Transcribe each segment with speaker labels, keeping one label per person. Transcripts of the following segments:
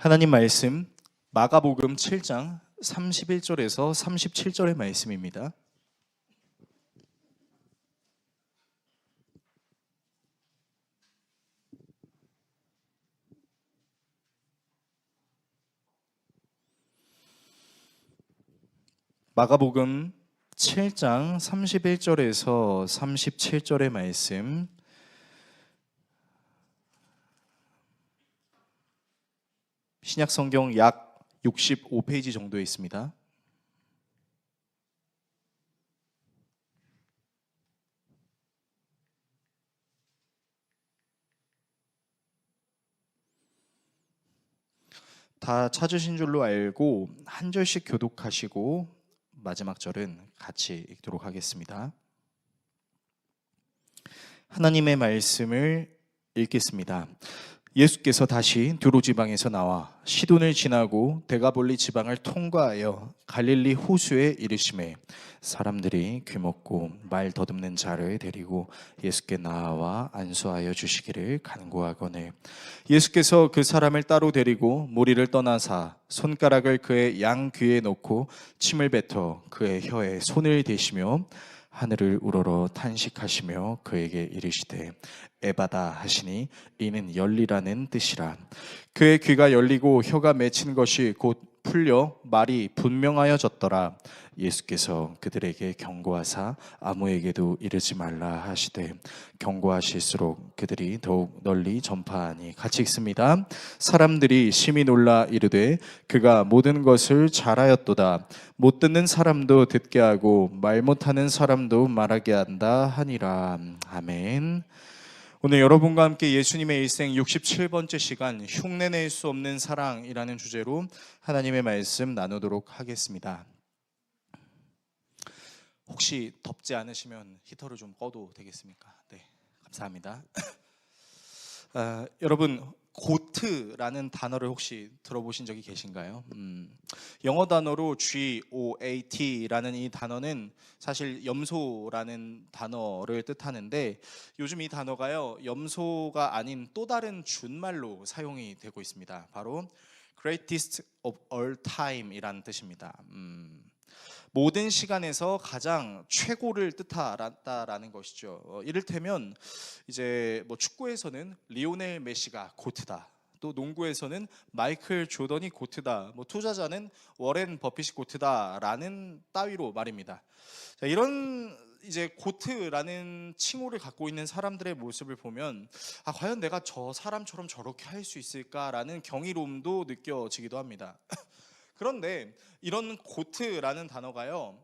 Speaker 1: 하나님 말씀 마가복음 7장 31절에서 37절의 말씀입니다. 마가복음 7장 31절에서 37절의 말씀, 신약성경 약 65페이지 정도에 있습니다. 다 찾으신 줄로 알고 한 절씩 교독하시고 마지막 절은 같이 읽도록 하겠습니다. 하나님의 말씀을 읽겠습니다. 예수께서 다시 두로 지방에서 나와 시돈을 지나고 데가볼리 지방을 통과하여 갈릴리 호수에 이르시매 사람들이 귀먹고 말 더듬는 자를 데리고 예수께 나와 안수하여 주시기를 간구하거늘 예수께서 그 사람을 따로 데리고 무리를 떠나사 손가락을 그의 양 귀에 놓고 침을 뱉어 그의 혀에 손을 대시며 하늘을 우러러 탄식하시며 그에게 이르시되 에바다 하시니 이는 열리라는 뜻이라. 그의 귀가 열리고 혀가 맺힌 것이 곧 풀려 말이 분명하여졌더라. 예수께서 그들에게 경고하사 아무에게도 이르지 말라 하시되 경고하실수록 그들이 더욱 널리 전파하니. 같이 읽습니다. 사람들이 심히 놀라 이르되 그가 모든 것을 잘하였도다. 못 듣는 사람도 듣게 하고 말 못하는 사람도 말하게 한다 하니라. 아멘. 오늘 여러분과 함께 예수님의 일생 67번째 시간 흉내낼 수 없는 사랑이라는 주제로 하나님의 말씀 나누도록 하겠습니다. 혹시 덥지 않으시면 히터를 좀 꺼도 되겠습니까? 네, 감사합니다. 여러분, 고트라는 단어를 혹시 들어보신 적이 계신가요? 영어 단어로 GOAT라는 이 단어는 사실 염소라는 단어를 뜻하는데 요즘 이 단어가요 염소가 아닌 또 다른 준말로 사용이 되고 있습니다. 바로 Greatest of all time 이라는 뜻입니다. 모든 시간에서 가장 최고를 뜻하다라는 것이죠. 이를테면 이제 뭐 축구에서는 리오넬 메시가 고트다. 또 농구에서는 마이클 조던이 고트다. 뭐 투자자는 워렌 버핏이 고트다라는 따위로 말입니다. 자, 이런 이제 고트라는 칭호를 갖고 있는 사람들의 모습을 보면 과연 내가 저 사람처럼 저렇게 할 수 있을까라는 경이로움도 느껴지기도 합니다. 그런데 이런 고트라는 단어가요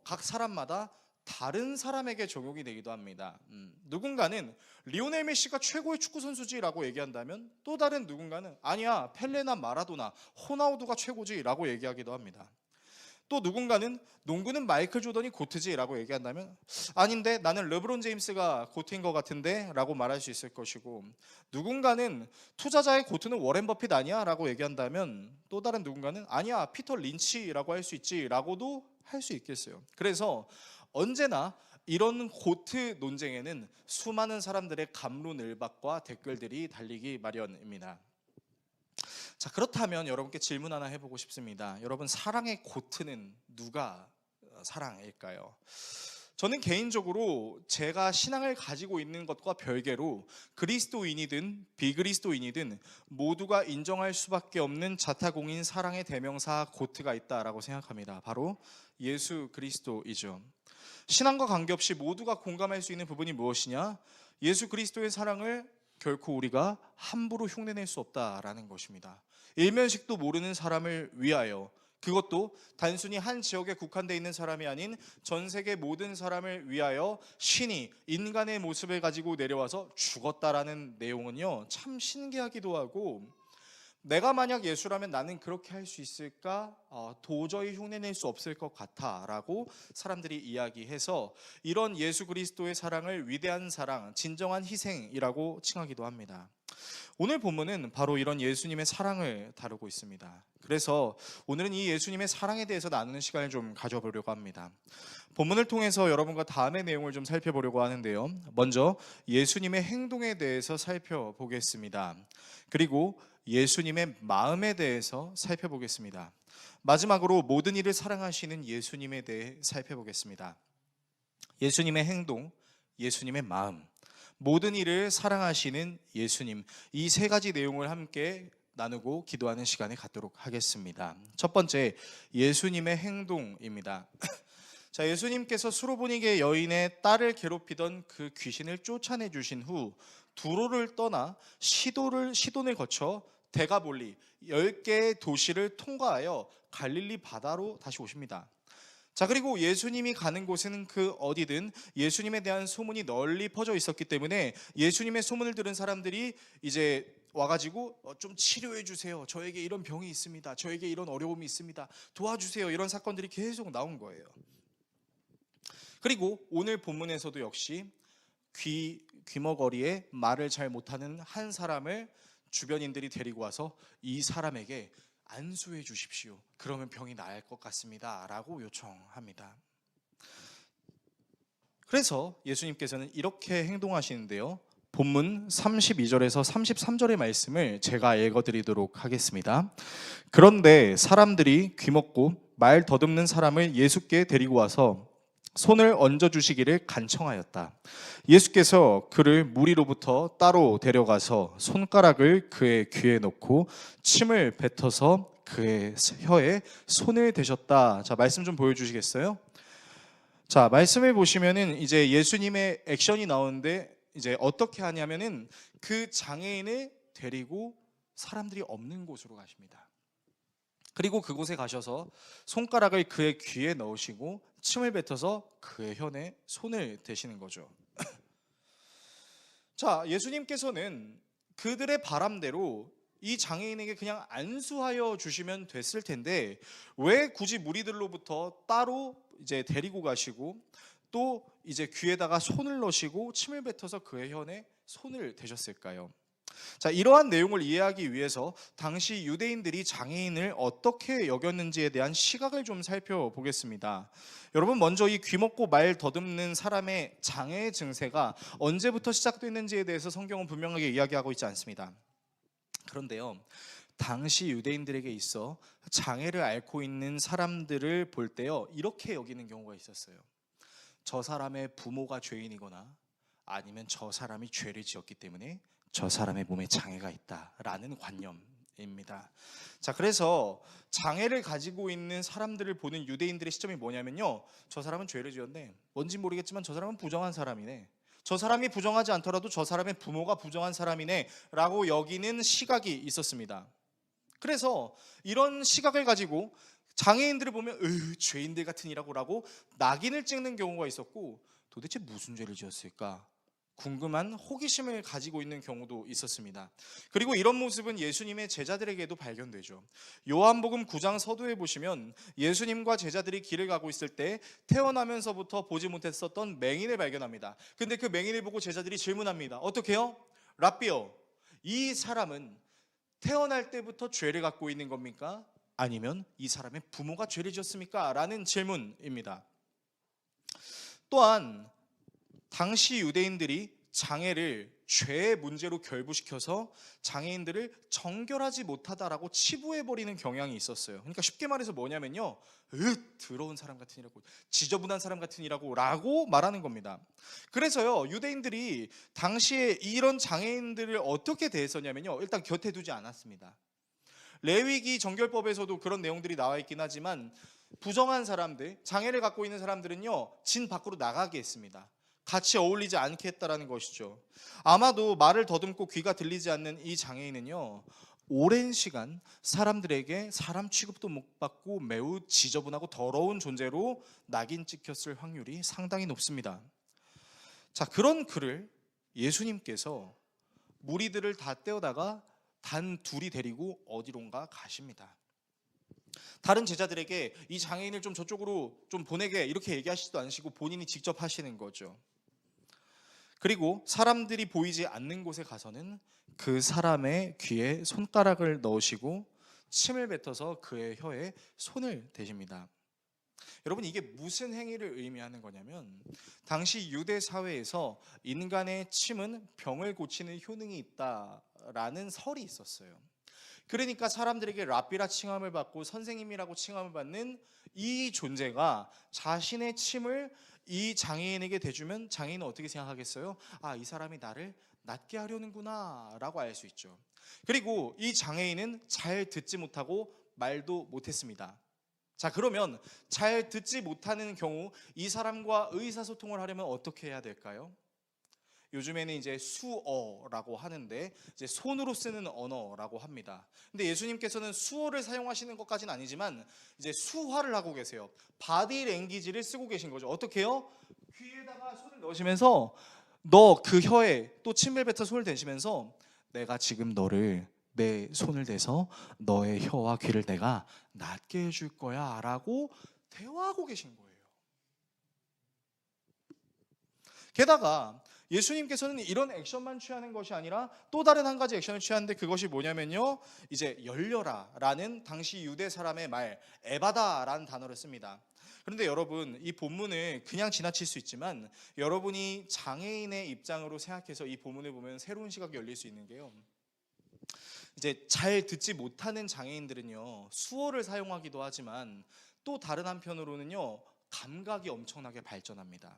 Speaker 1: 각 사람마다 다른 사람에게 적용이 되기도 합니다. 누군가는 리오넬 메시가 최고의 축구 선수지라고 얘기한다면 또 다른 누군가는 아니야 펠레나 마라도나 호나우두가 최고지라고 얘기하기도 합니다. 또 누군가는 농구는 마이클 조던이 고트지라고 얘기한다면 아닌데 나는 르브론 제임스가 고트인 것 같은데 라고 말할 수 있을 것이고, 누군가는 투자자의 고트는 워렌 버핏 아니야 라고 얘기한다면 또 다른 누군가는 아니야 피터 린치라고 할 수 있지 라고도 할 수 있겠어요. 그래서 언제나 이런 고트 논쟁에는 수많은 사람들의 갑론을박과 댓글들이 달리기 마련입니다. 자, 그렇다면 여러분께 질문 하나 해보고 싶습니다. 여러분, 사랑의 고트는 누가 사랑일까요? 저는 개인적으로 제가 신앙을 가지고 있는 것과 별개로 그리스도인이든 비그리스도인이든 모두가 인정할 수밖에 없는 자타공인 사랑의 대명사 고트가 있다라고 생각합니다. 바로 예수 그리스도이죠. 신앙과 관계없이 모두가 공감할 수 있는 부분이 무엇이냐? 예수 그리스도의 사랑을 결코 우리가 함부로 흉내낼 수 없다라는 것입니다. 일면식도 모르는 사람을 위하여, 그것도 단순히 한 지역에 국한되어 있는 사람이 아닌 전 세계 모든 사람을 위하여 신이 인간의 모습을 가지고 내려와서 죽었다라는 내용은요 참 신기하기도 하고, 내가 만약 예수라면 나는 그렇게 할 수 있을까? 도저히 흉내낼 수 없을 것 같아 라고 사람들이 이야기해서 이런 예수 그리스도의 사랑을 위대한 사랑, 진정한 희생이라고 칭하기도 합니다. 오늘 본문은 바로 이런 예수님의 사랑을 다루고 있습니다. 그래서 오늘은 이 예수님의 사랑에 대해서 나누는 시간을 좀 가져보려고 합니다. 본문을 통해서 여러분과 다음의 내용을 좀 살펴보려고 하는데요, 먼저 예수님의 행동에 대해서 살펴보겠습니다. 그리고 예수님의 마음에 대해서 살펴보겠습니다. 마지막으로 모든 일을 사랑하시는 예수님에 대해 살펴보겠습니다. 예수님의 행동, 예수님의 마음, 모든 일을 사랑하시는 예수님, 이 세 가지 내용을 함께 나누고 기도하는 시간을 갖도록 하겠습니다. 첫 번째, 예수님의 행동입니다. 자, 예수님께서 수로보니게 여인의 딸을 괴롭히던 그 귀신을 쫓아내 주신 후 두로를 떠나 시돈을 거쳐 데가볼리 10개의 도시를 통과하여 갈릴리 바다로 다시 오십니다. 자, 그리고 예수님이 가는 곳은 그 어디든 예수님에 대한 소문이 널리 퍼져 있었기 때문에 예수님의 소문을 들은 사람들이 이제 와가지고 좀 치료해 주세요. 저에게 이런 병이 있습니다. 저에게 이런 어려움이 있습니다. 도와주세요. 이런 사건들이 계속 나온 거예요. 그리고 오늘 본문에서도 역시 귀머거리에 말을 잘 못하는 한 사람을 주변인들이 데리고 와서 이 사람에게 안수해 주십시오. 그러면 병이 나을 것 같습니다. 라고 요청합니다. 그래서 예수님께서는 이렇게 행동하시는데요. 본문 32절에서 33절의 말씀을 제가 읽어드리도록 하겠습니다. 그런데 사람들이 귀먹고 말 더듬는 사람을 예수께 데리고 와서 손을 얹어주시기를 간청하였다. 예수께서 그를 무리로부터 따로 데려가서 손가락을 그의 귀에 놓고 침을 뱉어서 그의 혀에 손을 대셨다. 자, 말씀 좀 보여주시겠어요? 자, 말씀을 보시면은 이제 예수님의 액션이 나오는데 이제 어떻게 하냐면은 그 장애인을 데리고 사람들이 없는 곳으로 가십니다. 그리고 그곳에 가셔서 손가락을 그의 귀에 넣으시고 침을 뱉어서 그의 혀에 손을 대시는 거죠. 자, 예수님께서는 그들의 바람대로 이 장애인에게 그냥 안수하여 주시면 됐을 텐데 왜 굳이 무리들로부터 따로 이제 데리고 가시고 또 이제 귀에다가 손을 넣으시고 침을 뱉어서 그의 혀에 손을 대셨을까요? 자, 이러한 내용을 이해하기 위해서 당시 유대인들이 장애인을 어떻게 여겼는지에 대한 시각을 좀 살펴보겠습니다. 여러분, 먼저 이 귀먹고 말 더듬는 사람의 장애 증세가 언제부터 시작됐는지에 대해서 성경은 분명하게 이야기하고 있지 않습니다. 그런데요, 당시 유대인들에게 있어 장애를 앓고 있는 사람들을 볼 때요, 이렇게 여기는 경우가 있었어요. 저 사람의 부모가 죄인이거나 아니면 저 사람이 죄를 지었기 때문에 저 사람의 몸에 장애가 있다라는 관념입니다. 자, 그래서 장애를 가지고 있는 사람들을 보는 유대인들의 시점이 뭐냐면요, 저 사람은 죄를 지었네, 뭔지 모르겠지만 저 사람은 부정한 사람이네, 저 사람이 부정하지 않더라도 저 사람의 부모가 부정한 사람이네 라고 여기는 시각이 있었습니다. 그래서 이런 시각을 가지고 장애인들을 보면 죄인들 같으니라고 낙인을 찍는 경우가 있었고, 도대체 무슨 죄를 지었을까 궁금한 호기심을 가지고 있는 경우도 있었습니다. 그리고 이런 모습은 예수님의 제자들에게도 발견되죠. 요한복음 9장 서두에 보시면 예수님과 제자들이 길을 가고 있을 때 태어나면서부터 보지 못했었던 맹인을 발견합니다. 근데 그 맹인을 보고 제자들이 질문합니다. 어떻게요? 랍비요, 이 사람은 태어날 때부터 죄를 갖고 있는 겁니까? 아니면 이 사람의 부모가 죄를 지었습니까? 라는 질문입니다. 또한 당시 유대인들이 장애를 죄의 문제로 결부시켜서 장애인들을 정결하지 못하다라고 치부해버리는 경향이 있었어요. 그러니까 쉽게 말해서 뭐냐면요, 더러운 사람 같으니라고, 지저분한 사람 같으니라고 라고 말하는 겁니다. 그래서요, 유대인들이 당시에 이런 장애인들을 어떻게 대했었냐면요, 일단 곁에 두지 않았습니다. 레위기 정결법에서도 그런 내용들이 나와 있긴 하지만 부정한 사람들, 장애를 갖고 있는 사람들은요, 진 밖으로 나가게 했습니다. 같이 어울리지 않게 했다라는 것이죠. 아마도 말을 더듬고 귀가 들리지 않는 이 장애인은요, 오랜 시간 사람들에게 사람 취급도 못 받고 매우 지저분하고 더러운 존재로 낙인 찍혔을 확률이 상당히 높습니다. 자, 그런 그를 예수님께서 무리들을 다 떼어다가 단 둘이 데리고 어디론가 가십니다. 다른 제자들에게 이 장애인을 좀 저쪽으로 좀 보내게 이렇게 얘기하시지도 않으시고 본인이 직접 하시는 거죠. 그리고 사람들이 보이지 않는 곳에 가서는 그 사람의 귀에 손가락을 넣으시고 침을 뱉어서 그의 혀에 손을 대십니다. 여러분, 이게 무슨 행위를 의미하는 거냐면 당시 유대 사회에서 인간의 침은 병을 고치는 효능이 있다라는 설이 있었어요. 그러니까 사람들에게 랍비라 칭함을 받고 선생님이라고 칭함을 받는 이 존재가 자신의 침을 이 장애인에게 대주면 장애인은 어떻게 생각하겠어요? 아, 이 사람이 나를 낫게 하려는구나 라고 알 수 있죠. 그리고 이 장애인은 잘 듣지 못하고 말도 못했습니다. 자, 그러면 잘 듣지 못하는 경우 이 사람과 의사소통을 하려면 어떻게 해야 될까요? 요즘에는 이제 수어라고 하는데 이제 손으로 쓰는 언어라고 합니다. 근데 예수님께서는 수어를 사용하시는 것까지는 아니지만 이제 수화를 하고 계세요. 바디 랭귀지를 쓰고 계신 거죠. 어떻게 해요? 귀에다가 손을 넣으시면서 너 그 혀에 또 침을 뱉어 손을 대시면서 내가 지금 너를 내 손을 대서 너의 혀와 귀를 내가 낫게 해줄 거야 라고 대화하고 계신 거예요. 게다가 예수님께서는 이런 액션만 취하는 것이 아니라 또 다른 한 가지 액션을 취하는데 그것이 뭐냐면요, 이제 열려라라는 당시 유대 사람의 말 에바다라는 단어를 씁니다. 그런데 여러분, 이 본문을 그냥 지나칠 수 있지만 여러분이 장애인의 입장으로 생각해서 이 본문을 보면 새로운 시각이 열릴 수 있는 게요, 이제 잘 듣지 못하는 장애인들은요 수어를 사용하기도 하지만 또 다른 한편으로는요 감각이 엄청나게 발전합니다.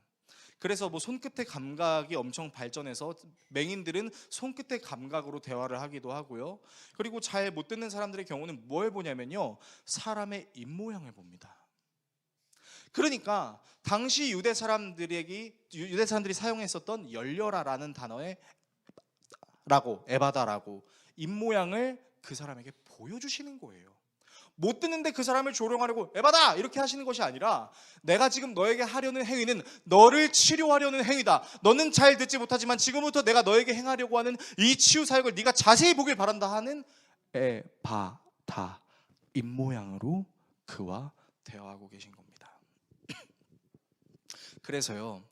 Speaker 1: 그래서 뭐 손끝의 감각이 엄청 발전해서 맹인들은 손끝의 감각으로 대화를 하기도 하고요. 그리고 잘 못 듣는 사람들의 경우는 뭘 보냐면요, 사람의 입모양을 봅니다. 그러니까 당시 유대 사람들이 사용했었던 열려라라는 단어의 에바다라고 입모양을 그 사람에게 보여주시는 거예요. 못 듣는데 그 사람을 조롱하려고 에바다 이렇게 하시는 것이 아니라 내가 지금 너에게 하려는 행위는 너를 치료하려는 행위다. 너는 잘 듣지 못하지만 지금부터 내가 너에게 행하려고 하는 이 치유 사역을 네가 자세히 보길 바란다 하는 에바다 입모양으로 그와 대화하고 계신 겁니다. 그래서요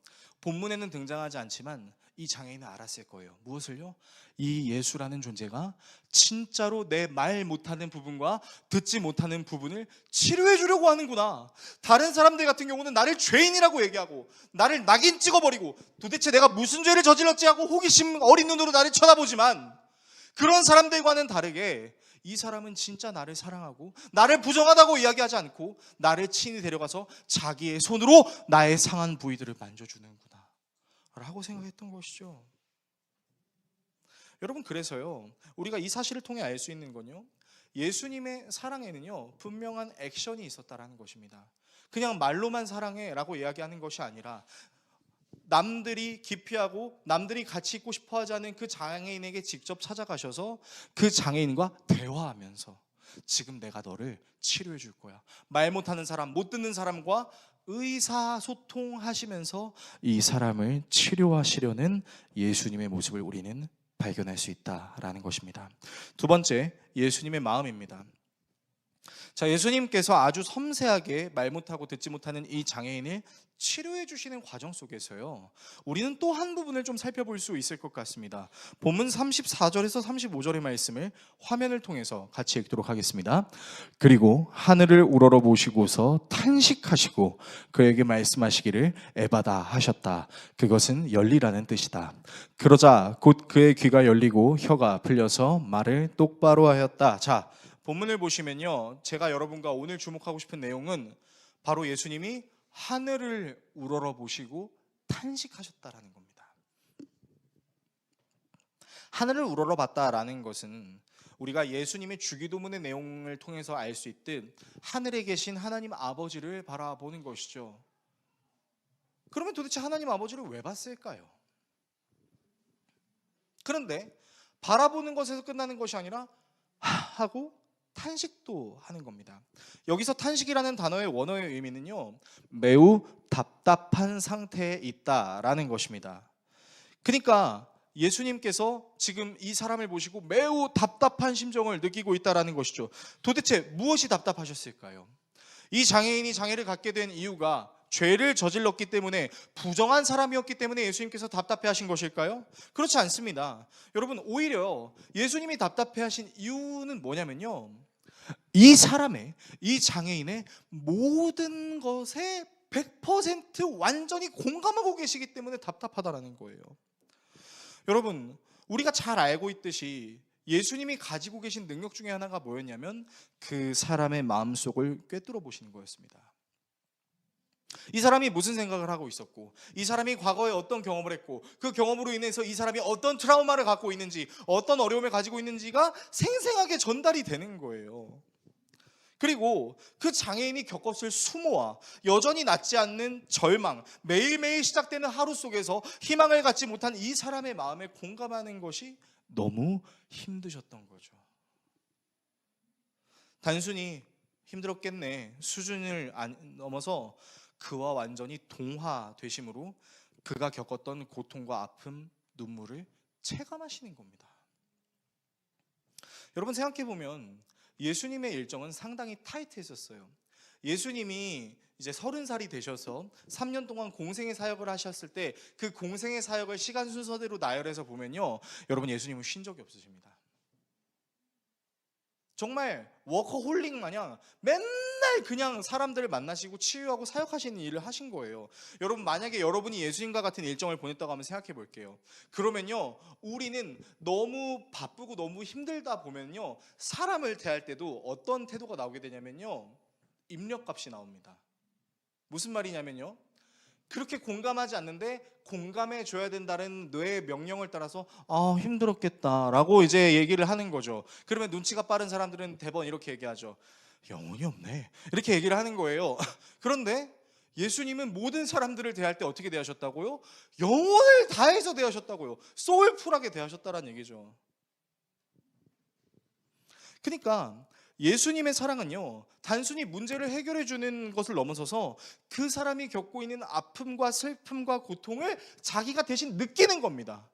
Speaker 1: 본문에는 등장하지 않지만 이 장애인은 알았을 거예요. 무엇을요? 이 예수라는 존재가 진짜로 내 말 못하는 부분과 듣지 못하는 부분을 치료해 주려고 하는구나. 다른 사람들 같은 경우는 나를 죄인이라고 얘기하고 나를 낙인 찍어버리고 도대체 내가 무슨 죄를 저질렀지 하고 호기심 어린 눈으로 나를 쳐다보지만 그런 사람들과는 다르게 이 사람은 진짜 나를 사랑하고 나를 부정하다고 이야기하지 않고 나를 친히 데려가서 자기의 손으로 나의 상한 부위들을 만져주는구나 라고 생각했던 것이죠. 여러분, 그래서요 우리가 이 사실을 통해 알 수 있는 건요, 예수님의 사랑에는요 분명한 액션이 있었다라는 것입니다. 그냥 말로만 사랑해 라고 이야기하는 것이 아니라 남들이 기피하고 남들이 같이 있고 싶어하지 않은 그 장애인에게 직접 찾아가셔서 그 장애인과 대화하면서 지금 내가 너를 치료해 줄 거야, 말 못하는 사람, 못 듣는 사람과 의사소통하시면서 이 사람을 치료하시려는 예수님의 모습을 우리는 발견할 수 있다라는 것입니다. 두 번째, 예수님의 마음입니다. 자, 예수님께서 아주 섬세하게 말 못하고 듣지 못하는 이 장애인을 치료해 주시는 과정 속에서요 우리는 또 한 부분을 좀 살펴볼 수 있을 것 같습니다. 본문 34절에서 35절의 말씀을 화면을 통해서 같이 읽도록 하겠습니다. 그리고 하늘을 우러러 보시고서 탄식하시고 그에게 말씀하시기를 에바다 하셨다. 그것은 열리라는 뜻이다. 그러자 곧 그의 귀가 열리고 혀가 풀려서 말을 똑바로 하였다. 자, 본문을 보시면요 제가 여러분과 오늘 주목하고 싶은 내용은 바로 예수님이 하늘을 우러러 보시고 탄식하셨다라는 겁니다. 하늘을 우러러 봤다라는 것은 우리가 예수님의 주기도문의 내용을 통해서 알 수 있듯 하늘에 계신 하나님 아버지를 바라보는 것이죠. 그러면 도대체 하나님 아버지를 왜 봤을까요? 그런데 바라보는 것에서 끝나는 것이 아니라 하고 탄식도 하는 겁니다. 여기서 탄식이라는 단어의 원어의 의미는요 매우 답답한 상태에 있다라는 것입니다. 그러니까 예수님께서 지금 이 사람을 보시고 매우 답답한 심정을 느끼고 있다라는 것이죠. 도대체 무엇이 답답하셨을까요? 이 장애인이 장애를 갖게 된 이유가 죄를 저질렀기 때문에, 부정한 사람이었기 때문에 예수님께서 답답해하신 것일까요? 그렇지 않습니다. 여러분, 오히려 예수님이 답답해하신 이유는 뭐냐면요 이 사람의, 이 장애인의 모든 것에 100% 완전히 공감하고 계시기 때문에 답답하다라는 거예요. 여러분, 우리가 잘 알고 있듯이 예수님이 가지고 계신 능력 중에 하나가 뭐였냐면 그 사람의 마음속을 꿰뚫어 보시는 거였습니다. 이 사람이 무슨 생각을 하고 있었고, 이 사람이 과거에 어떤 경험을 했고, 그 경험으로 인해서 이 사람이 어떤 트라우마를 갖고 있는지, 어떤 어려움을 가지고 있는지가 생생하게 전달이 되는 거예요. 그리고 그 장애인이 겪었을 수모와 여전히 낫지 않는 절망, 매일매일 시작되는 하루 속에서 희망을 갖지 못한 이 사람의 마음에 공감하는 것이 너무 힘드셨던 거죠. 단순히 힘들었겠네 수준을 넘어서 그와 완전히 동화되심으로 그가 겪었던 고통과 아픔, 눈물을 체감하시는 겁니다. 여러분 생각해보면 예수님의 일정은 상당히 타이트했었어요. 예수님이 이제 30살이 되셔서 3년 동안 공생의 사역을 하셨을 때 그 공생의 사역을 시간 순서대로 나열해서 보면요, 여러분 예수님은 쉰 적이 없으십니다. 정말 워커홀릭 마냥 맨날 그냥 사람들을 만나시고 치유하고 사역하시는 일을 하신 거예요. 여러분 만약에 여러분이 예수님과 같은 일정을 보냈다고 하면 생각해 볼게요. 그러면요, 우리는 너무 바쁘고 너무 힘들다 보면요, 사람을 대할 때도 어떤 태도가 나오게 되냐면요, 입력값이 나옵니다. 무슨 말이냐면요, 그렇게 공감하지 않는데 공감해 줘야 된다는 뇌의 명령을 따라서 힘들었겠다라고 이제 얘기를 하는 거죠. 그러면 눈치가 빠른 사람들은 대번 이렇게 얘기하죠. 영혼이 없네, 이렇게 얘기를 하는 거예요. 그런데 예수님은 모든 사람들을 대할 때 어떻게 대하셨다고요? 영혼을 다해서 대하셨다고요. 소울풀하게 대하셨다는 얘기죠. 그러니까 예수님의 사랑은요, 단순히 문제를 해결해 주는 것을 넘어서서 그 사람이 겪고 있는 아픔과 슬픔과 고통을 자기가 대신 느끼는 겁니다.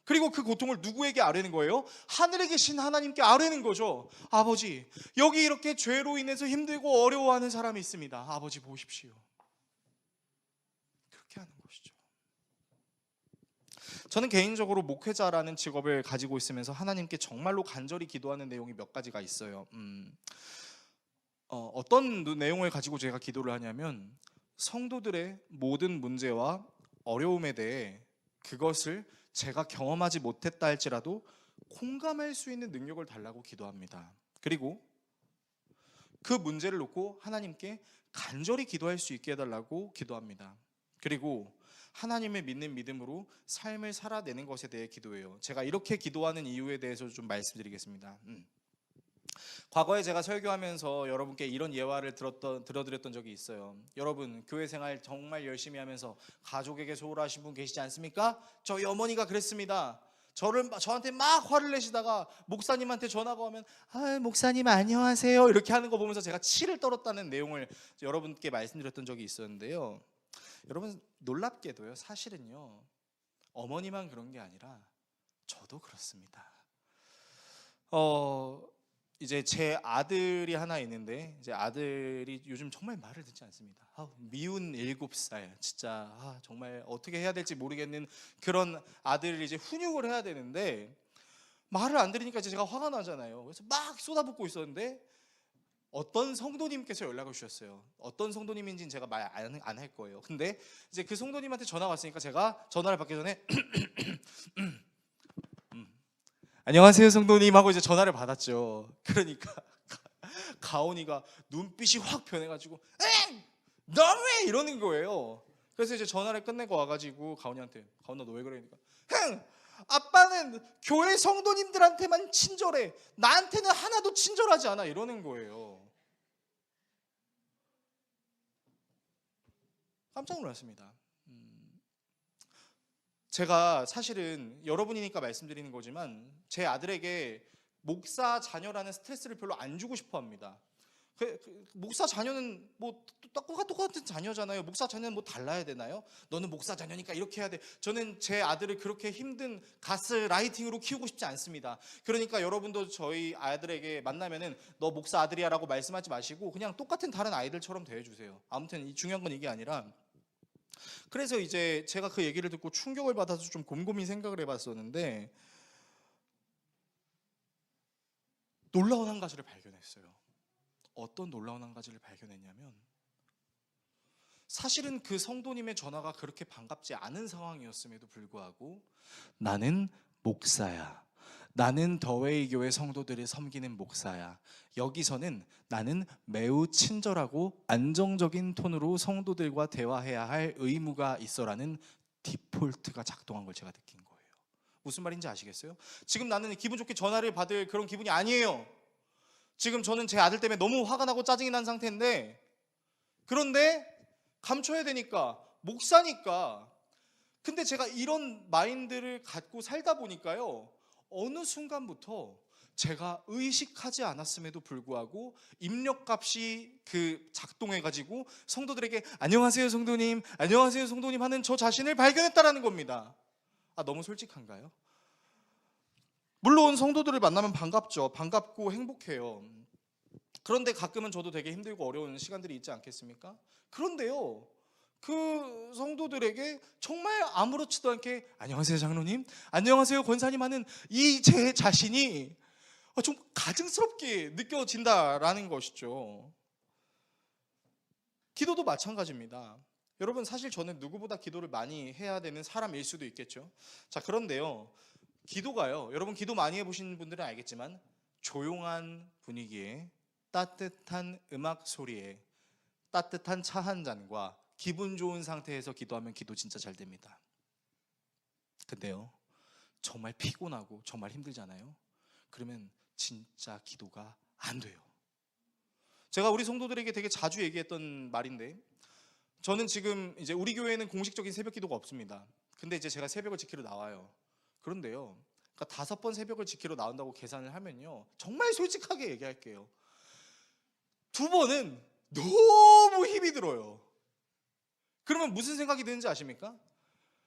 Speaker 1: 그리고 그 고통을 누구에게 아뢰는 거예요? 하늘에 계신 하나님께 아뢰는 거죠. 아버지, 여기 이렇게 죄로 인해서 힘들고 어려워하는 사람이 있습니다. 아버지 보십시오. 그렇게 하는 것이죠. 저는 개인적으로 목회자라는 직업을 가지고 있으면서 하나님께 정말로 간절히 기도하는 내용이 몇 가지가 있어요. 어떤 내용을 가지고 제가 기도를 하냐면, 성도들의 모든 문제와 어려움에 대해 그것을 제가 경험하지 못했다 할지라도 공감할 수 있는 능력을 달라고 기도합니다. 그리고 그 문제를 놓고 하나님께 간절히 기도할 수 있게 해달라고 기도합니다. 그리고 하나님을 믿는 믿음으로 삶을 살아내는 것에 대해 기도해요. 제가 이렇게 기도하는 이유에 대해서 좀 말씀드리겠습니다. 과거에 제가 설교하면서 여러분께 이런 예화를 들어드렸던 적이 있어요. 여러분 교회 생활 정말 열심히 하면서 가족에게 소홀하신 분 계시지 않습니까? 저희 어머니가 그랬습니다. 저한테 막 화를 내시다가 목사님한테 전화가 오면 목사님 안녕하세요 이렇게 하는 거 보면서 제가 치를 떨었다는 내용을 여러분께 말씀드렸던 적이 있었는데요. 여러분 놀랍게도요, 사실은요, 어머니만 그런 게 아니라 저도 그렇습니다. 이제 제 아들이 하나 있는데, 이제 아들이 요즘 정말 말을 듣지 않습니다. 미운 7살, 진짜 정말 어떻게 해야 될지 모르겠는 그런 아들을 이제 훈육을 해야 되는데 말을 안 들으니까 이제 제가 화가 나잖아요. 그래서 막 쏟아붓고 있었는데 어떤 성도님께서 연락을 주셨어요. 어떤 성도님인지는 제가 말 안 할 거예요. 근데 이제 그 성도님한테 전화가 왔으니까 제가 전화를 받기 전에 안녕하세요 성도님 하고 이제 전화를 받았죠. 그러니까 가온이가 눈빛이 확 변해가지고 너 왜 이러는 거예요. 그래서 이제 전화를 끝내고 와가지고 가온이한테, 가온아 너 왜 그러니까, 아빠는 교회 성도님들한테만 친절해, 나한테는 하나도 친절하지 않아, 이러는 거예요. 깜짝 놀랐습니다. 제가 사실은 여러분이니까 말씀드리는 거지만 제 아들에게 목사 자녀라는 스트레스를 별로 안 주고 싶어 합니다. 목사 자녀는 뭐 똑같은 자녀잖아요. 목사 자녀는 뭐 달라야 되나요? 너는 목사 자녀니까 이렇게 해야 돼. 저는 제 아들을 그렇게 힘든 가스라이팅으로 키우고 싶지 않습니다. 그러니까 여러분도 저희 아들에게 만나면은 너 목사 아들이야 라고 말씀하지 마시고 그냥 똑같은 다른 아이들처럼 대해주세요. 아무튼 중요한 건 이게 아니라, 그래서 이제 제가 그 얘기를 듣고 충격을 받아서 좀 곰곰이 생각을 해봤었는데 놀라운 한 가지를 발견했어요. 어떤 놀라운 한 가지를 발견했냐면, 사실은 그 성도님의 전화가 그렇게 반갑지 않은 상황이었음에도 불구하고 나는 목사야, 나는 더웨이 교회 성도들을 섬기는 목사야. 여기서는 나는 매우 친절하고 안정적인 톤으로 성도들과 대화해야 할 의무가 있어라는 디폴트가 작동한 걸 제가 느낀 거예요. 무슨 말인지 아시겠어요? 지금 나는 기분 좋게 전화를 받을 그런 기분이 아니에요. 지금 저는 제 아들 때문에 너무 화가 나고 짜증이 난 상태인데, 그런데 감춰야 되니까, 목사니까. 근데 제가 이런 마인드를 갖고 살다 보니까요, 어느 순간부터 제가 의식하지 않았음에도 불구하고 입력값이 작동해가지고 성도들에게 안녕하세요 성도님, 안녕하세요 성도님 하는 저 자신을 발견했다라는 겁니다. 너무 솔직한가요? 물론 성도들을 만나면 반갑죠. 반갑고 행복해요. 그런데 가끔은 저도 되게 힘들고 어려운 시간들이 있지 않겠습니까? 그런데요, 그 성도들에게 정말 아무렇지도 않게 안녕하세요 장로님, 안녕하세요 권사님 하는 이 제 자신이 좀 가증스럽게 느껴진다라는 것이죠. 기도도 마찬가지입니다. 여러분, 사실 저는 누구보다 기도를 많이 해야 되는 사람일 수도 있겠죠. 자, 그런데요, 기도가요, 여러분 기도 많이 해보신 분들은 알겠지만 조용한 분위기에 따뜻한 음악 소리에 따뜻한 차 한 잔과 기분 좋은 상태에서 기도하면 기도 진짜 잘 됩니다. 근데요, 정말 피곤하고 정말 힘들잖아요. 그러면 진짜 기도가 안 돼요. 제가 우리 성도들에게 되게 자주 얘기했던 말인데, 저는 지금 이제 우리 교회에는 공식적인 새벽 기도가 없습니다. 근데 이제 제가 새벽을 지키러 나와요. 그런데요, 그러니까 5번 새벽을 지키러 나온다고 계산을 하면요, 정말 솔직하게 얘기할게요, 2번은 너무 힘이 들어요. 그러면 무슨 생각이 드는지 아십니까?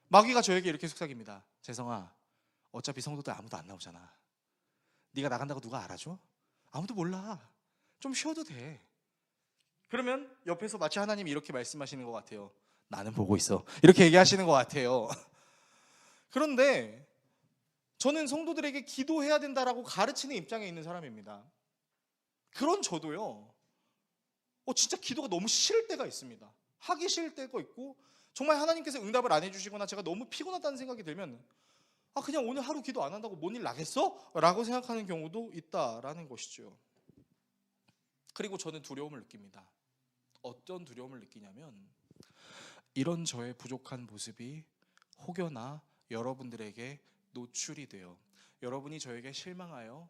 Speaker 1: 마귀가 저에게 이렇게 속삭입니다. 재성아, 어차피 성도들 아무도 안 나오잖아. 네가 나간다고 누가 알아줘? 아무도 몰라. 좀 쉬어도 돼. 그러면 옆에서 마치 하나님이 이렇게 말씀하시는 것 같아요. 나는 보고 있어. 이렇게 얘기하시는 것 같아요. 그런데 저는 성도들에게 기도해야 된다라고 가르치는 입장에 있는 사람입니다. 그런 저도요, 진짜 기도가 너무 싫을 때가 있습니다. 하기 싫을 때가 있고, 정말 하나님께서 응답을 안 해주시거나 제가 너무 피곤하다는 생각이 들면 그냥 오늘 하루 기도 안 한다고 뭔 일 나겠어? 라고 생각하는 경우도 있다라는 것이죠. 그리고 저는 두려움을 느낍니다. 어떤 두려움을 느끼냐면, 이런 저의 부족한 모습이 혹여나 여러분들에게 노출이 돼요. 여러분이 저에게 실망하여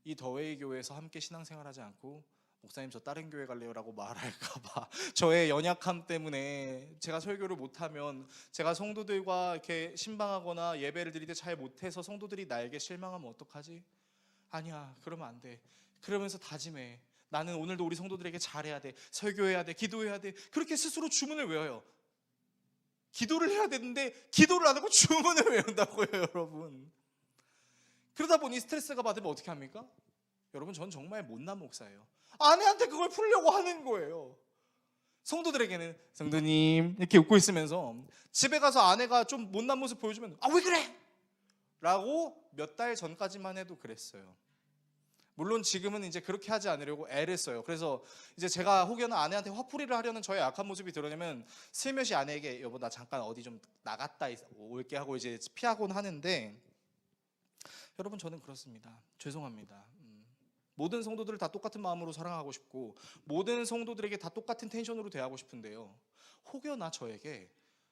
Speaker 1: 이 더웨이 교회에서 함께 신앙생활하지 않고 목사님 저 다른 교회 갈래요 라고 말할까봐, 저의 연약함 때문에 제가 설교를 못하면, 제가 성도들과 이렇게 신방하거나 예배를 드릴 때 잘 못해서 성도들이 나에게 실망하면 어떡하지? 아니야, 그러면 안 돼. 그러면서 다짐해. 나는 오늘도 우리 성도들에게 잘해야 돼, 설교해야 돼, 기도해야 돼. 그렇게 스스로 주문을 외워요. 기도를 해야 되는데 기도를 안 하고 주문을 외운다고요, 여러분. 그러다 보니 스트레스가 받으면 어떻게 합니까? 여러분, 전 정말 못난 목사예요. 아내한테 그걸 풀려고 하는 거예요. 성도들에게는 성도님 이렇게 웃고 있으면서, 집에 가서 아내가 좀 못난 모습 보여주면 왜 그래? 라고 몇 달 전까지만 해도 그랬어요. 물론 지금은 이제 그렇게 하지 않으려고 애를 써요. 그래서 이제 제가 혹여나 아내한테 화풀이를 하려는 저의 악한 모습이 드러나면 슬며시 아내에게 여보 나 잠깐 어디 좀 나갔다 올게 하고 이제 피하곤 하는데, 여러분 저는 그렇습니다. 죄송합니다. 모든 성도들을 다 똑같은 마음으로 사랑하고 싶고 모든 성도들에게 다 똑같은 텐션으로 대하고 싶은데요, 혹여나 저에게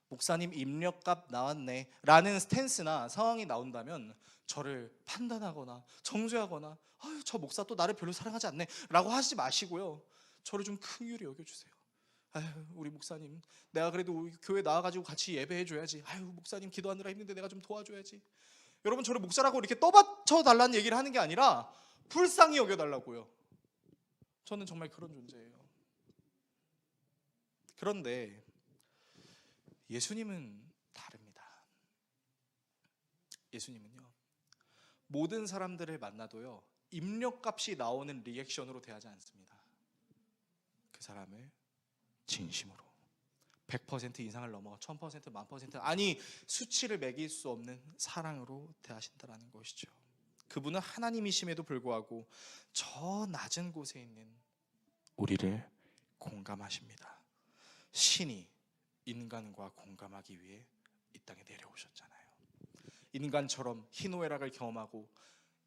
Speaker 1: 목사님 입력값 나왔네 라는 스탠스나 상황이 나온다면 저를 판단하거나 정죄하거나 저 목사 또 나를 별로 사랑하지 않네 라고 하지 마시고요, 저를 좀 긍휼히 여겨주세요. 우리 목사님, 내가 그래도 우리 교회 나와가지고 같이 예배해줘야지. 목사님 기도하느라 힘든데 내가 좀 도와줘야지. 여러분, 저를 목사라고 이렇게 떠받쳐 달라는 얘기를 하는 게 아니라 불쌍히 여겨달라고요. 저는 정말 그런 존재예요. 그런데 예수님은 다릅니다. 예수님은요, 모든 사람들을 만나도요 입력값이 나오는 리액션으로 대하지 않습니다. 그 사람을 진심으로 100% 이상을 넘어 1000%, 10,000%, 아니 수치를 매길 수 없는 사랑으로 대하신다라는 것이죠. 그분은 하나님이심에도 불구하고 저 낮은 곳에 있는 우리를 공감하십니다. 신이 인간과 공감하기 위해 이 땅에 내려오셨잖아요. 인간처럼 희노애락을 경험하고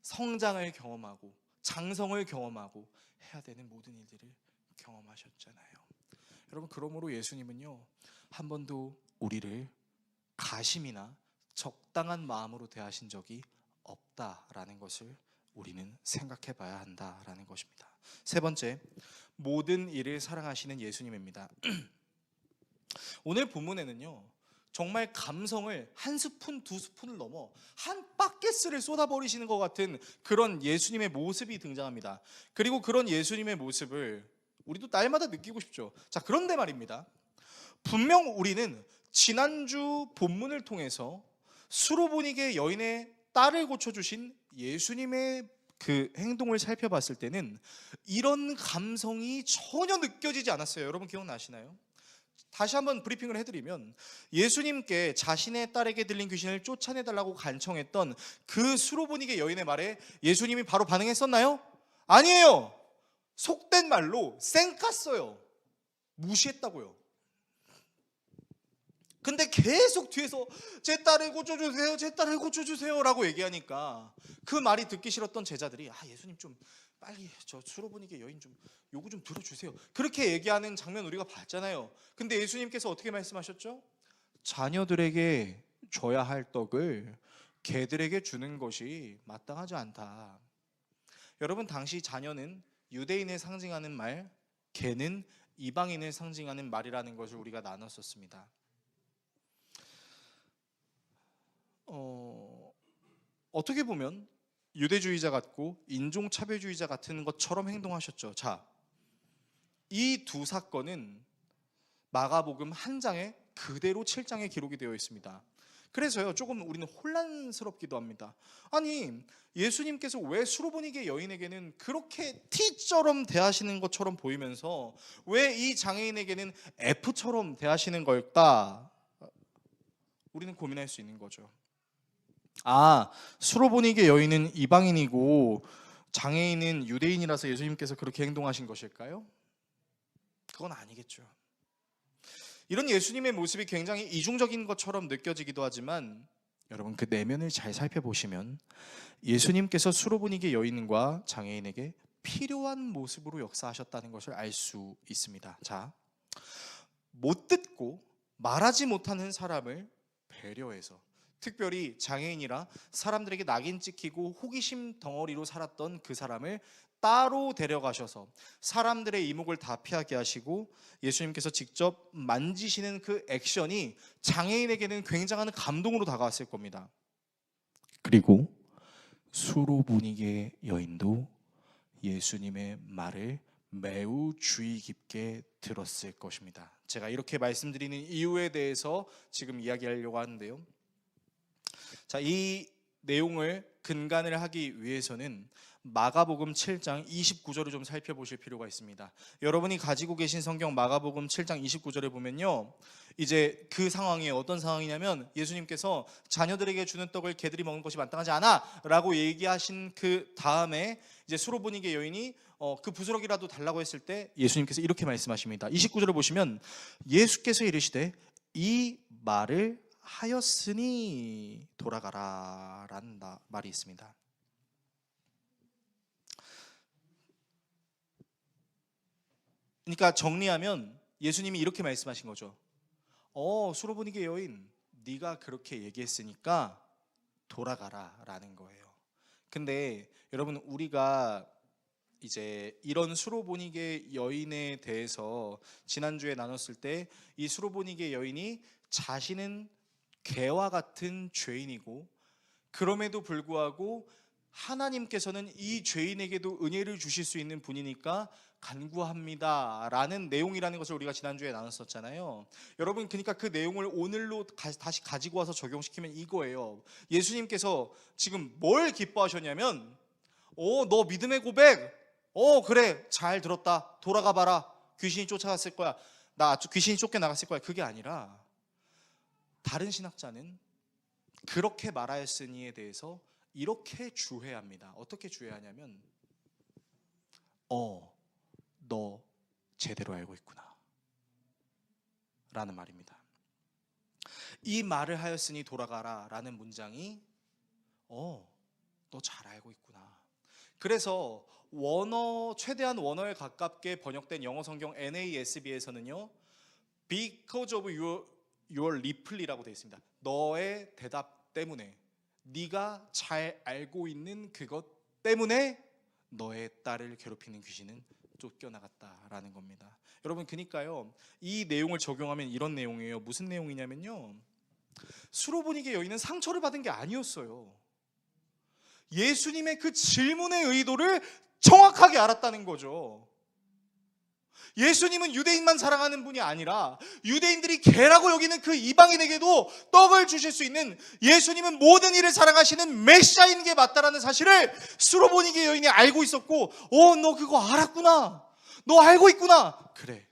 Speaker 1: 성장을 경험하고 장성을 경험하고 해야 되는 모든 일들을 경험하셨잖아요. 여러분, 그러므로 예수님은요, 한 번도 우리를 가심이나 적당한 마음으로 대하신 적이 없다라는 것을 우리는 생각해 봐야 한다라는 것입니다. 세 번째, 모든 일을 사랑하시는 예수님입니다. 오늘 본문에는요, 정말 감성을 한 스푼 두 스푼을 넘어 한 바켓을 쏟아버리시는 것 같은 그런 예수님의 모습이 등장합니다. 그리고 그런 예수님의 모습을 우리도 날마다 느끼고 싶죠. 자, 그런데 말입니다, 분명 우리는 지난주 본문을 통해서 수로보니게 여인의 딸을 고쳐주신 예수님의 그 행동을 살펴봤을 때는 이런 감성이 전혀 느껴지지 않았어요. 여러분 기억나시나요? 다시 한번 브리핑을 해드리면, 예수님께 자신의 딸에게 들린 귀신을 쫓아내달라고 간청했던 그 수로보니게 여인의 말에 예수님이 바로 반응했었나요? 아니에요. 속된 말로 쌩깠어요. 무시했다고요. 근데 계속 뒤에서 제 딸을 고쳐주세요, 제 딸을 고쳐주세요 라고 얘기하니까 그 말이 듣기 싫었던 제자들이, 예수님 좀 빨리 저 수로보니게 여인 좀 요구 좀 들어주세요, 그렇게 얘기하는 장면 우리가 봤잖아요. 근데 예수님께서 어떻게 말씀하셨죠? 자녀들에게 줘야 할 떡을 개들에게 주는 것이 마땅하지 않다. 여러분, 당시 자녀는 유대인을 상징하는 말, 개는 이방인을 상징하는 말이라는 것을 우리가 나눴었습니다. 어떻게 보면 유대주의자 같고 인종차별주의자 같은 것처럼 행동하셨죠. 자, 이 두 사건은 마가복음 한 장에 그대로 7장에 기록이 되어 있습니다. 그래서요, 조금 우리는 혼란스럽기도 합니다. 아니, 예수님께서 왜 수로보니게 여인에게는 그렇게 T처럼 대하시는 것처럼 보이면서 왜 이 장애인에게는 F처럼 대하시는 걸까? 우리는 고민할 수 있는 거죠. 수로보니게 여인은 이방인이고 장애인은 유대인이라서 예수님께서 그렇게 행동하신 것일까요? 그건 아니겠죠. 이런 예수님의 모습이 굉장히 이중적인 것처럼 느껴지기도 하지만, 여러분, 그 내면을 잘 살펴보시면 예수님께서 수로보니게 여인과 장애인에게 필요한 모습으로 역사하셨다는 것을 알 수 있습니다. 자, 못 듣고 말하지 못하는 사람을 배려해서, 특별히 장애인이라 사람들에게 낙인 찍히고 호기심 덩어리로 살았던 그 사람을 따로 데려가셔서 사람들의 이목을 다 피하게 하시고 예수님께서 직접 만지시는 그 액션이 장애인에게는 굉장한 감동으로 다가왔을 겁니다. 그리고 수로보니게 여인도 예수님의 말을 매우 주의 깊게 들었을 것입니다. 제가 이렇게 말씀드리는 이유에 대해서 지금 이야기하려고 하는데요. 자, 이 내용을 근간을 하기 위해서는 마가복음 7장 29절을 좀 살펴보실 필요가 있습니다. 여러분이 가지고 계신 성경 마가복음 7장 29절에 보면요, 이제 그 상황이 어떤 상황이냐면, 예수님께서 자녀들에게 주는 떡을 개들이 먹는 것이 마땅하지 않아 라고 얘기하신 그 다음에 이제 수로보니게 여인이 그 부스러기라도 달라고 했을 때 예수님께서 이렇게 말씀하십니다. 29절을 보시면 예수께서 이르시되 이 말을 하였으니 돌아가라 라는 말이 있습니다. 그러니까 정리하면 예수님이 이렇게 말씀하신 거죠. 수로보니게 여인, 네가 그렇게 얘기했으니까 돌아가라 라는 거예요. 근데 여러분, 우리가 이제 이런 수로보니게 여인에 대해서 지난주에 나눴을 때, 이 수로보니게 여인이 자신은 개와 같은 죄인이고 그럼에도 불구하고 하나님께서는 이 죄인에게도 은혜를 주실 수 있는 분이니까 간구합니다 라는 내용이라는 것을 우리가 지난주에 나눴었잖아요. 여러분, 그러니까 그 내용을 오늘로 다시 가지고 와서 적용시키면 이거예요. 예수님께서 지금 뭘 기뻐하셨냐면, 너 믿음의 고백, 그래, 잘 들었다, 돌아가 봐라, 귀신이 쫓아갔을 거야, 귀신이 쫓겨나갔을 거야, 그게 아니라 다른 신학자는 그렇게 말하였으니에 대해서 이렇게 주해합니다. 어떻게 주해하냐면, 너 제대로 알고 있구나 라는 말입니다. 이 말을 하였으니 돌아가라 라는 문장이 너 너 잘 알고 있구나. 그래서 최대한 원어에 가깝게 번역된 영어 성경 NASB에서는요, because of your reply라고 되어 있습니다. 너의 대답 때문에, 네가 잘 알고 있는 그것 때문에 너의 딸을 괴롭히는 귀신은 쫓겨나갔다라는 겁니다. 여러분, 그러니까요, 이 내용을 적용하면 이런 내용이에요. 무슨 내용이냐면요, 수로보니게 여인은 상처를 받은 게 아니었어요. 예수님의 그 질문의 의도를 정확하게 알았다는 거죠. 예수님은 유대인만 사랑하는 분이 아니라 유대인들이 개라고 여기는 그 이방인에게도 떡을 주실 수 있는, 예수님은 모든 일을 사랑하시는 메시아인 게 맞다라는 사실을 수로보니게 여인이 알고 있었고, 너 그거 알았구나, 너 알고 있구나, 그래,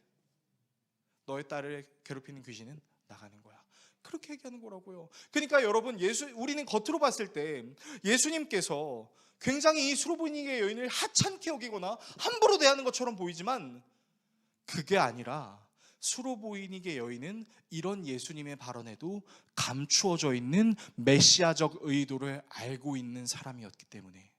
Speaker 1: 너의 딸을 괴롭히는 귀신은 나가는 거야, 그렇게 얘기하는 거라고요. 그러니까 여러분, 우리는 겉으로 봤을 때 예수님께서 굉장히 이 수로보니게 여인을 하찮게 여기거나 함부로 대하는 것처럼 보이지만 그게 아니라, 수로보니게 여인은 이런 예수님의 발언에도 감추어져 있는 메시아적 의도를 알고 있는 사람이었기 때문에.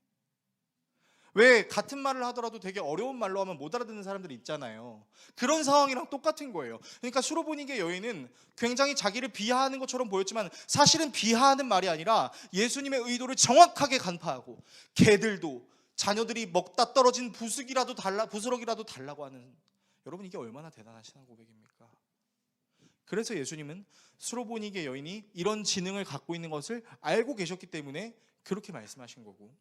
Speaker 1: 왜 같은 말을 하더라도 되게 어려운 말로 하면 못 알아듣는 사람들이 있잖아요. 그런 상황이랑 똑같은 거예요. 그러니까 수로보니게 여인은 굉장히 자기를 비하하는 것처럼 보였지만 사실은 비하하는 말이 아니라 예수님의 의도를 정확하게 간파하고, 개들도 자녀들이 먹다 떨어진 부스러기라도 달라고 하는, 여러분, 이게 얼마나 대단한 신앙 고백입니까? 그래서 예수님은 수로보니게 여인이 이런 지능을 갖고 있는 것을 알고 계셨기 때문에 그렇게 말씀하신 거고,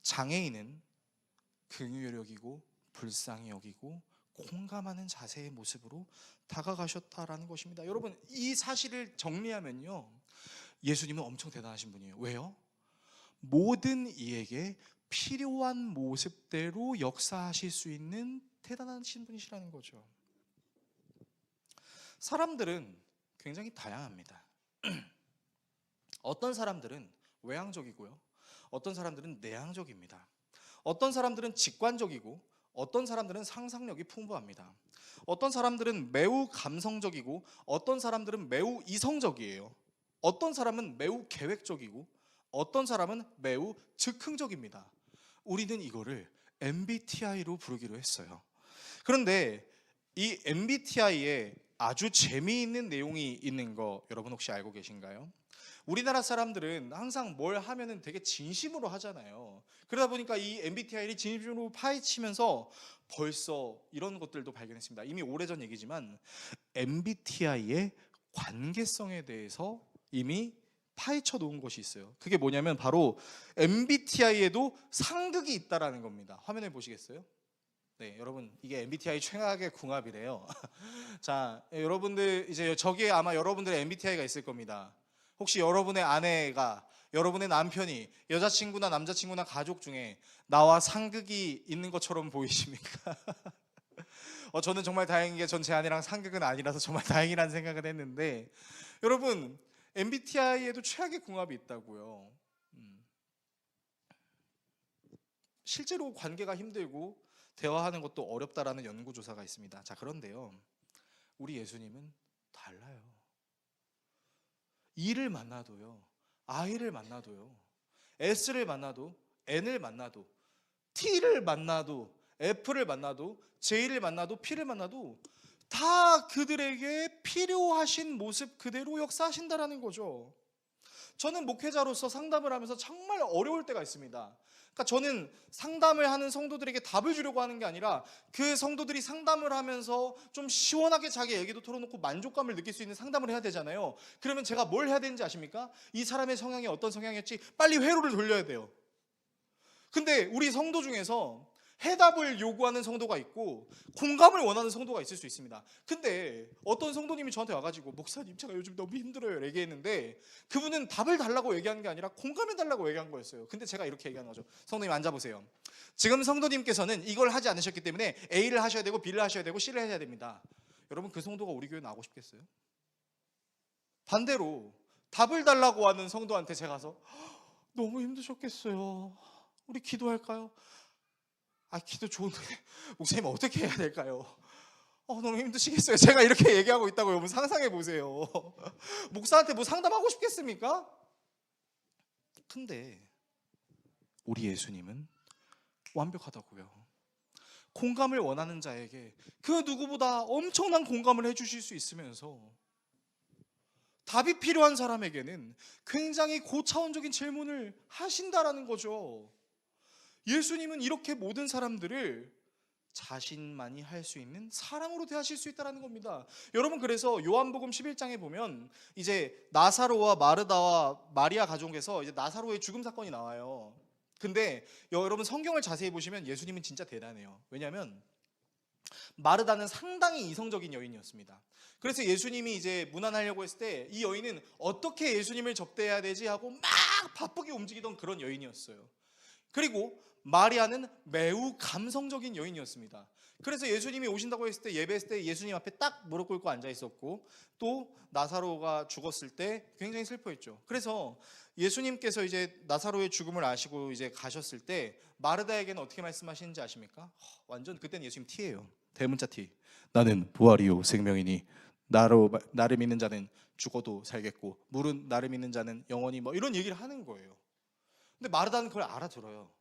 Speaker 1: 장애인은 긍휼히 여기고 불쌍히 여기고 공감하는 자세의 모습으로 다가가셨다라는 것입니다. 여러분, 이 사실을 정리하면요, 예수님은 엄청 대단하신 분이에요. 왜요? 모든 이에게 필요한 모습대로 역사하실 수 있는 대단하신 분이시라는 거죠. 사람들은 굉장히 다양합니다. 어떤 사람들은 외향적이고요, 어떤 사람들은 내향적입니다. 어떤 사람들은 직관적이고 어떤 사람들은 상상력이 풍부합니다. 어떤 사람들은 매우 감성적이고 어떤 사람들은 매우 이성적이에요. 어떤 사람은 매우 계획적이고 어떤 사람은 매우 즉흥적입니다. 우리는 이거를 MBTI로 부르기로 했어요. 그런데 이 MBTI에 아주 재미있는 내용이 있는 거 여러분 혹시 알고 계신가요? 우리나라 사람들은 항상 뭘 하면은 되게 진심으로 하잖아요. 그러다 보니까 이 MBTI를 진심으로 파헤치면서 벌써 이런 것들도 발견했습니다. 이미 오래전 얘기지만 MBTI의 관계성에 대해서 이미 파헤쳐 놓은 것이 있어요. 그게 뭐냐면 바로 MBTI에도 상극이 있다라는 겁니다. 화면에 보시겠어요? 네, 여러분, 이게 MBTI 최악의 궁합이래요. 자, 여러분들 이제 저기에 아마 여러분들의 MBTI가 있을 겁니다. 혹시 여러분의 아내가, 여러분의 남편이, 여자친구나 남자친구나 가족 중에 나와 상극이 있는 것처럼 보이십니까? 저는 정말 다행인 게 전 제 아내랑 상극은 아니라서 정말 다행이라는 생각을 했는데, 여러분, MBTI에도 최악의 궁합이 있다고요. 실제로 관계가 힘들고 대화하는 것도 어렵다라는 연구조사가 있습니다. 자, 그런데요, 우리 예수님은 달라요. E를 만나도요, I를 만나도요, S를 만나도, N을 만나도, T를 만나도, F를 만나도, J를 만나도, P를 만나도 다 그들에게 필요하신 모습 그대로 역사하신다라는 거죠. 저는 목회자로서 상담을 하면서 정말 어려울 때가 있습니다. 그러니까 저는 상담을 하는 성도들에게 답을 주려고 하는 게 아니라 그 성도들이 상담을 하면서 좀 시원하게 자기 얘기도 털어놓고 만족감을 느낄 수 있는 상담을 해야 되잖아요. 그러면 제가 뭘 해야 되는지 아십니까? 이 사람의 성향이 어떤 성향이었지 빨리 회로를 돌려야 돼요. 근데 우리 성도 중에서 해답을 요구하는 성도가 있고 공감을 원하는 성도가 있을 수 있습니다. 근데 어떤 성도님이 저한테 와가지고 목사님 제가 요즘 너무 힘들어요 얘기했는데, 그분은 답을 달라고 얘기한 게 아니라 공감해 달라고 얘기한 거였어요. 근데 제가 이렇게 얘기하는 거죠. 성도님 앉아보세요. 지금 성도님께서는 이걸 하지 않으셨기 때문에 A를 하셔야 되고 B를 하셔야 되고 C를 해야 됩니다. 여러분, 그 성도가 우리 교회 나오고 싶겠어요? 반대로 답을 달라고 하는 성도한테 제가 가서 너무 힘드셨겠어요, 우리 기도할까요? 기도 좋은데 목사님 어떻게 해야 될까요? 너무 힘드시겠어요. 제가 이렇게 얘기하고 있다고 여러분 상상해 보세요. 목사한테 뭐 상담하고 싶겠습니까? 근데 우리 예수님은 완벽하다고요. 공감을 원하는 자에게 그 누구보다 엄청난 공감을 해주실 수 있으면서 답이 필요한 사람에게는 굉장히 고차원적인 질문을 하신다라는 거죠. 예수님은 이렇게 모든 사람들을 자신만이 할 수 있는 사랑으로 대하실 수 있다는 겁니다. 여러분, 그래서 요한복음 11장에 보면 이제 나사로와 마르다와 마리아 가족에서 이제 나사로의 죽음 사건이 나와요. 근데 여러분, 성경을 자세히 보시면 예수님은 진짜 대단해요. 왜냐하면 마르다는 상당히 이성적인 여인이었습니다. 그래서 예수님이 이제 문안하려고 했을 때 이 여인은 어떻게 예수님을 접대해야 되지 하고 막 바쁘게 움직이던 그런 여인이었어요. 그리고 마리아는 매우 감성적인 여인이었습니다. 그래서 예수님이 오신다고 했을 때, 예배했을 때 예수님 앞에 딱 무릎 꿇고 앉아 있었고, 또 나사로가 죽었을 때 굉장히 슬퍼했죠. 그래서 예수님께서 이제 나사로의 죽음을 아시고 이제 가셨을 때 마르다에게는 어떻게 말씀하시는지 아십니까? 완전 그때는 예수님 T예요. 대문자 T. 나는 부활이요 생명이니 나를 믿는 자는 죽어도 살겠고 물은 나를 믿는 자는 영원히, 뭐 이런 얘기를 하는 거예요. 근데 마르다는 그걸 알아들어요.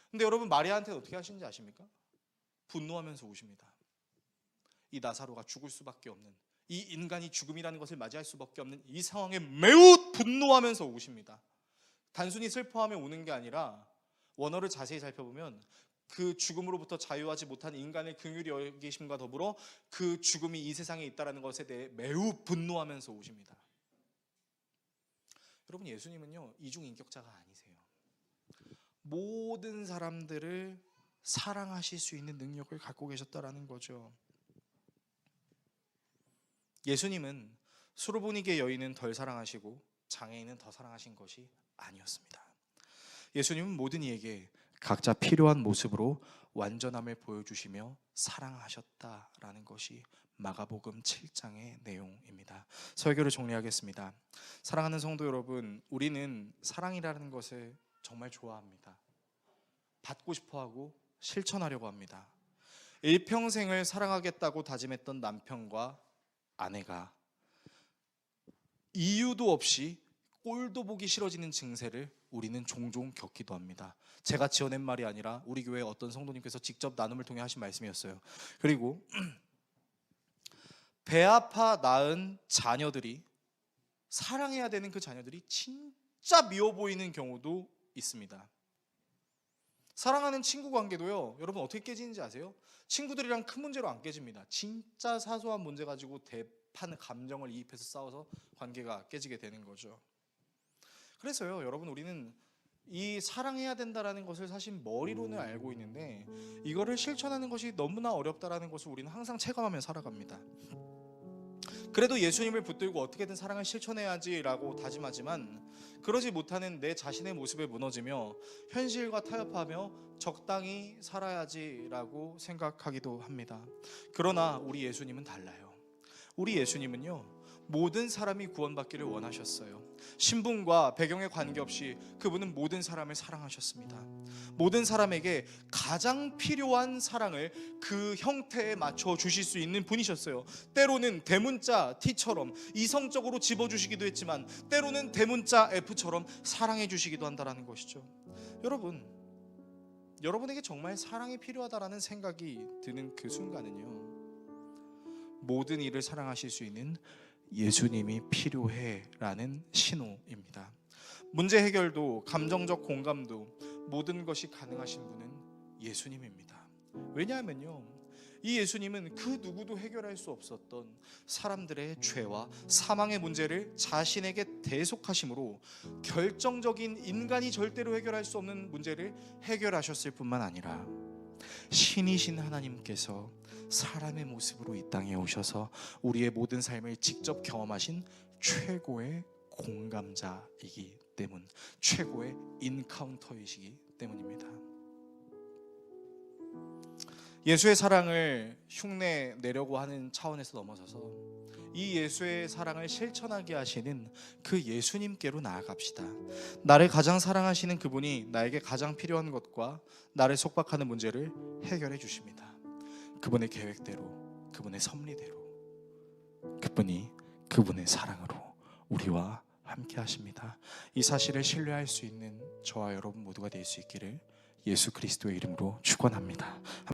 Speaker 1: 근데 여러분, 마리아한테 어떻게 하시는지 아십니까? 분노하면서 우십니다. 이 나사로가 죽을 수밖에 없는, 이 인간이 죽음이라는 것을 맞이할 수밖에 없는 이 상황에 매우 분노하면서 우십니다. 단순히 슬퍼하며 우는 게 아니라 원어를 자세히 살펴보면 그 죽음으로부터 자유하지 못한 인간의 긍휼히 여기심과 더불어 그 죽음이 이 세상에 있다는 것에 대해 매우 분노하면서 우십니다. 여러분, 예수님은요 이중인격자가 아니세요. 모든 사람들을 사랑하실 수 있는 능력을 갖고 계셨다라는 거죠. 예수님은 수로보니게 여인은 덜 사랑하시고 장애인은 더 사랑하신 것이 아니었습니다. 예수님은 모든 이에게 각자 필요한 모습으로 완전함을 보여주시며 사랑하셨다라는 것이 마가복음 7장의 내용입니다. 설교를 정리하겠습니다. 사랑하는 성도 여러분, 우리는 사랑이라는 것을 정말 좋아합니다. 받고 싶어하고 실천하려고 합니다. 일평생을 사랑하겠다고 다짐했던 남편과 아내가 이유도 없이 꼴도 보기 싫어지는 증세를 우리는 종종 겪기도 합니다. 제가 지어낸 말이 아니라 우리 교회 어떤 성도님께서 직접 나눔을 통해 하신 말씀이었어요. 그리고 배 아파 낳은 자녀들이, 사랑해야 되는 그 자녀들이 진짜 미워 보이는 경우도 있습니다. 사랑하는 친구 관계도요, 여러분 어떻게 깨지는지 아세요? 친구들이랑 큰 문제로 안 깨집니다. 진짜 사소한 문제 가지고 대판 감정을 이입해서 싸워서 관계가 깨지게 되는 거죠. 그래서요, 여러분, 우리는 이 사랑해야 된다라는 것을 사실 머리로는 알고 있는데 이거를 실천하는 것이 너무나 어렵다라는 것을 우리는 항상 체감하며 살아갑니다. 그래도 예수님을 붙들고 어떻게든 사랑을 실천해야지라고 다짐하지만 그러지 못하는 내 자신의 모습에 무너지며 현실과 타협하며 적당히 살아야지라고 생각하기도 합니다. 그러나 우리 예수님은 달라요. 우리 예수님은요, 모든 사람이 구원받기를 원하셨어요. 신분과 배경에 관계없이 그분은 모든 사람을 사랑하셨습니다. 모든 사람에게 가장 필요한 사랑을 그 형태에 맞춰 주실 수 있는 분이셨어요. 때로는 대문자 T처럼 이성적으로 집어주시기도 했지만 때로는 대문자 F처럼 사랑해 주시기도 한다는 것이죠. 여러분에게 정말 사랑이 필요하다라는 생각이 드는 그 순간은요, 모든 일을 사랑하실 수 있는 예수님이 필요해라는 신호입니다. 문제 해결도 감정적 공감도 모든 것이 가능하신 분은 예수님입니다. 왜냐하면요, 이 예수님은 그 누구도 해결할 수 없었던 사람들의 죄와 사망의 문제를 자신에게 대속하심으로 결정적인, 인간이 절대로 해결할 수 없는 문제를 해결하셨을 뿐만 아니라 신이신 하나님께서 사람의 모습으로 이 땅에 오셔서 우리의 모든 삶을 직접 경험하신 최고의 공감자이기 때문, 최고의 인카운터이시기 때문입니다. 예수의 사랑을 흉내 내려고 하는 차원에서 넘어서서 이 예수의 사랑을 실천하게 하시는 그 예수님께로 나아갑시다. 나를 가장 사랑하시는 그분이 나에게 가장 필요한 것과 나를 속박하는 문제를 해결해 주십니다. 그분의 계획대로, 그분의 섭리대로, 그분이 그분의 사랑으로 우리와 함께 하십니다. 이 사실을 신뢰할 수 있는 저와 여러분 모두가 될 수 있기를 예수 그리스도의 이름으로 축원합니다.